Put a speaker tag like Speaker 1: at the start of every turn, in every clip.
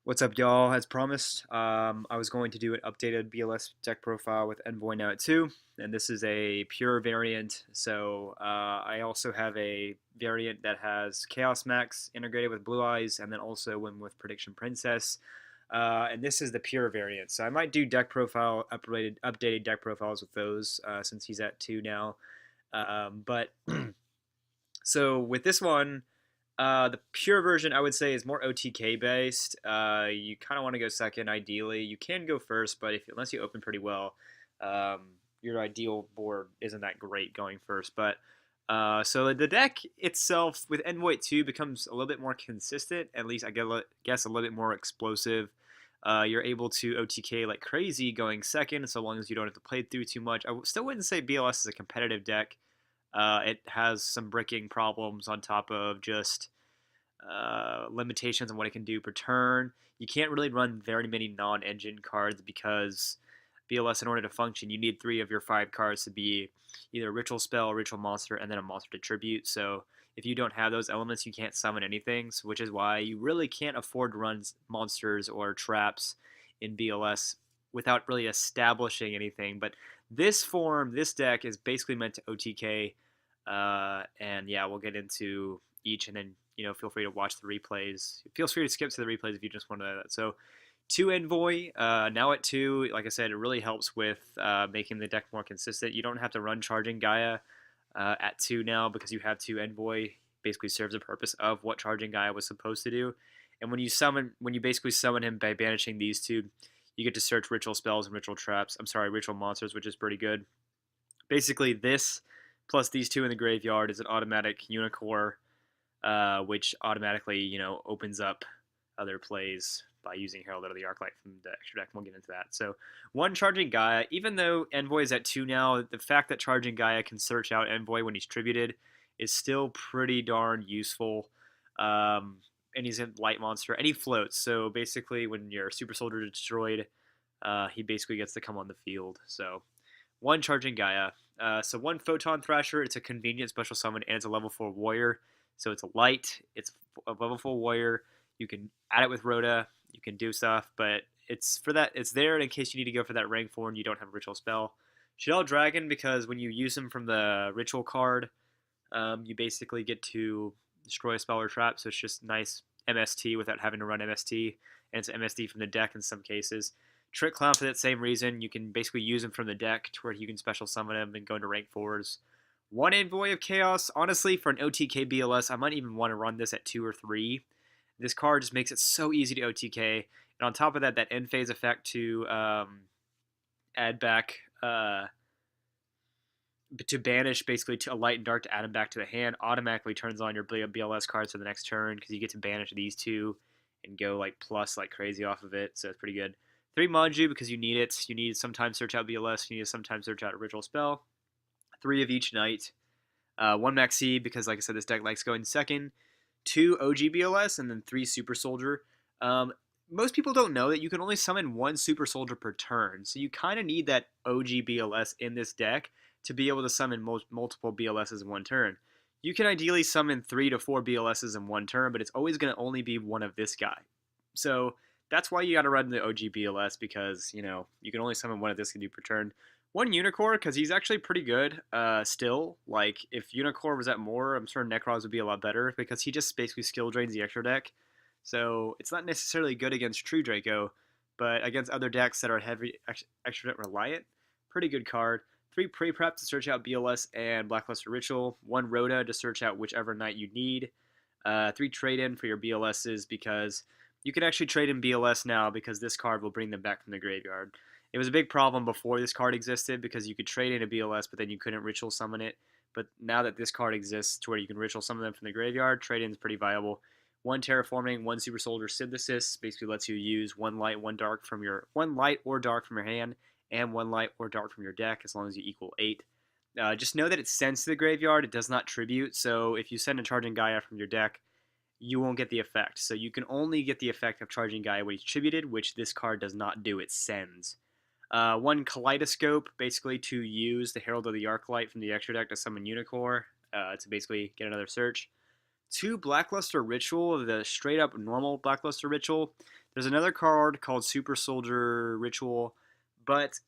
Speaker 1: What's up, y'all? As promised, I was going to do an updated BLS deck profile with Envoy now at 2, and this is a pure variant. So I also have a variant that has Chaos Max integrated with Blue Eyes, and then also one with Prediction Princess. And this is the pure variant. So I might do deck profile updated deck profiles with those since he's at 2 now. But so with this one. The pure version, I would say, is more OTK based. You kind of want to go second, ideally. You can go first, but unless you open pretty well, um, your ideal board isn't that great going first. But so the deck itself with Envoy 2 becomes a little bit more consistent. At least I guess a little bit more explosive. You're able to OTK like crazy going second, so long as you don't have to play through too much. I still wouldn't say BLS is a competitive deck. It has some bricking problems on top of just limitations on what it can do per turn. You can't really run very many non-engine cards because BLS, in order to function, you need 3 of your 5 cards to be either a ritual spell, a ritual monster, and then a monster to tribute. So if you don't have those elements, you can't summon anything, which is why you really can't afford to run monsters or traps in BLS without really establishing anything. But this deck is basically meant to OTK, and yeah, we'll get into each, and then feel free to watch the replays. Feel free to skip to the replays if you just want to know that. So, 2 Envoy, now at 2, like I said, it really helps with making the deck more consistent. You don't have to run Charging Gaia at 2 now because you have 2 Envoy. Basically serves the purpose of what Charging Gaia was supposed to do. And when you basically summon him by banishing these 2, you get to search ritual spells and ritual traps. I'm sorry, ritual monsters, which is pretty good. Basically, this plus these 2 in the graveyard is an automatic Unicorn, which automatically, opens up other plays by using Herald of the Arclight from the extra deck. We'll get into that. So, 1 Charging Gaia, even though Envoy is at 2 now, the fact that Charging Gaia can search out Envoy when he's tributed is still pretty darn useful. And he's a light monster, and he floats. So, basically, when your Super Soldier is destroyed, he basically gets to come on the field. So, 1 Charging Gaia. So 1 Photon Thrasher, it's a convenient special summon, and it's a level 4 warrior. So it's a light, it's a level 4 warrior. You can add it with Rhoda, you can do stuff, but it's there in case you need to go for that rank 4 and you don't have a ritual spell. Shadell Dragon, because when you use him from the ritual card, you basically get to destroy a spell or trap, so it's just nice MST without having to run MST, and it's MST from the deck in some cases. Trick Clown, for that same reason, you can basically use him from the deck to where you can special summon him and go into rank 4s. 1 Envoy of Chaos, honestly, for an OTK BLS, I might even want to run this at 2 or 3. This card just makes it so easy to OTK, and on top of that, that end phase effect to add back to banish basically to a light and dark to add them back to the hand automatically turns on your BLS cards for the next turn because you get to banish these 2 and go like plus like crazy off of it, so it's pretty good. 3 Manju because you need it. You need sometimes search out BLS, you need to sometimes search out a ritual spell. 3 of each night. 1 Maxi because, like I said, this deck likes going second. 2 OG BLS and then 3 Super Soldier. Most people don't know that you can only summon 1 Super Soldier per turn, so you kind of need that OG BLS in this deck to be able to summon multiple BLSs in 1 turn. You can ideally summon 3 to 4 BLSs in 1 turn, but it's always going to only be one of this guy. So that's why you got to run the OG BLS because, you can only summon one of this can do per turn. 1 Unicorn because he's actually pretty good still. Like, if Unicorn was at more, I'm sure Necros would be a lot better because he just basically skill drains the extra deck. So it's not necessarily good against True Draco, but against other decks that are heavy extra deck reliant, pretty good card. 3 Pre-Prep to search out BLS and Blackluster Ritual. 1 Rhoda to search out whichever knight you need. 3 Trade-In for your BLSs because you can actually trade in BLS now because this card will bring them back from the graveyard. It was a big problem before this card existed because you could trade in a BLS, but then you couldn't ritual summon it. But now that this card exists to where you can ritual summon them from the graveyard, trade-in is pretty viable. 1 Terraforming, 1 Super Soldier Synthesis basically lets you use 1 light, 1 dark from your 1 light or dark from your hand, and 1 light or dark from your deck as long as you equal 8. Just know that it sends to the graveyard, it does not tribute, so if you send a Charging Gaia from your deck, you won't get the effect. So you can only get the effect of Charging Gaia when he's tributed, which this card does not do, it sends. 1 Kaleidoscope, basically to use the Herald of the Arclight from the extra deck to summon Unicorn, to basically get another search. 2 Blackluster Ritual, the straight up normal Blackluster Ritual. There's another card called Super Soldier Ritual, but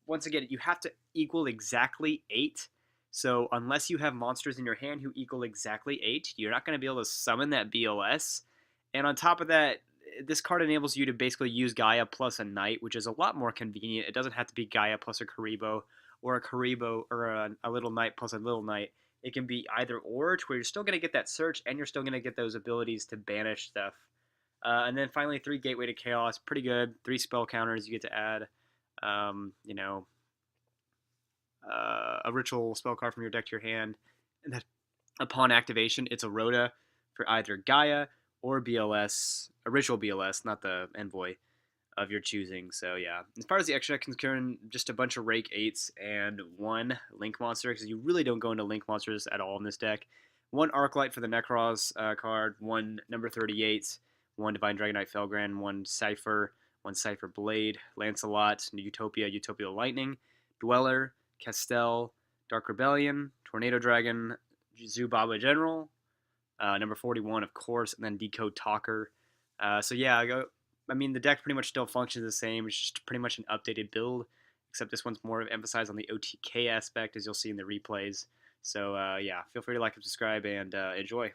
Speaker 1: once again, you have to equal exactly 8. So unless you have monsters in your hand who equal exactly 8, you're not going to be able to summon that BLS. And on top of that, this card enables you to basically use Gaia plus a Knight, which is a lot more convenient. It doesn't have to be Gaia plus a Karibo, or a Karibo or a little Knight plus a little Knight. It can be either or, to where you're still going to get that search and you're still going to get those abilities to banish stuff. And then finally, 3 Gateway to Chaos, pretty good. 3 spell counters you get to add. You know, a ritual spell card from your deck to your hand, and then upon activation, it's a Rhoda for either Gaia or BLS, a ritual BLS, not the Envoy of your choosing. So yeah, as far as the extra deck is concerned, just a bunch of Rake 8s and 1 Link monster, because you really don't go into Link monsters at all in this deck. 1 Arclight for the Necros card, 1 number 38, 1 Divine Dragonite Felgran, 1 Cypher, 1 Cypher Blade, Lancelot, Utopia, Utopia Lightning, Dweller, Castell, Dark Rebellion, Tornado Dragon, Zubaba General, number 41, of course, and then Decode Talker. So yeah, I mean, the deck pretty much still functions the same. It's just pretty much an updated build, except this one's more emphasized on the OTK aspect, as you'll see in the replays. So yeah, feel free to like and subscribe, and enjoy.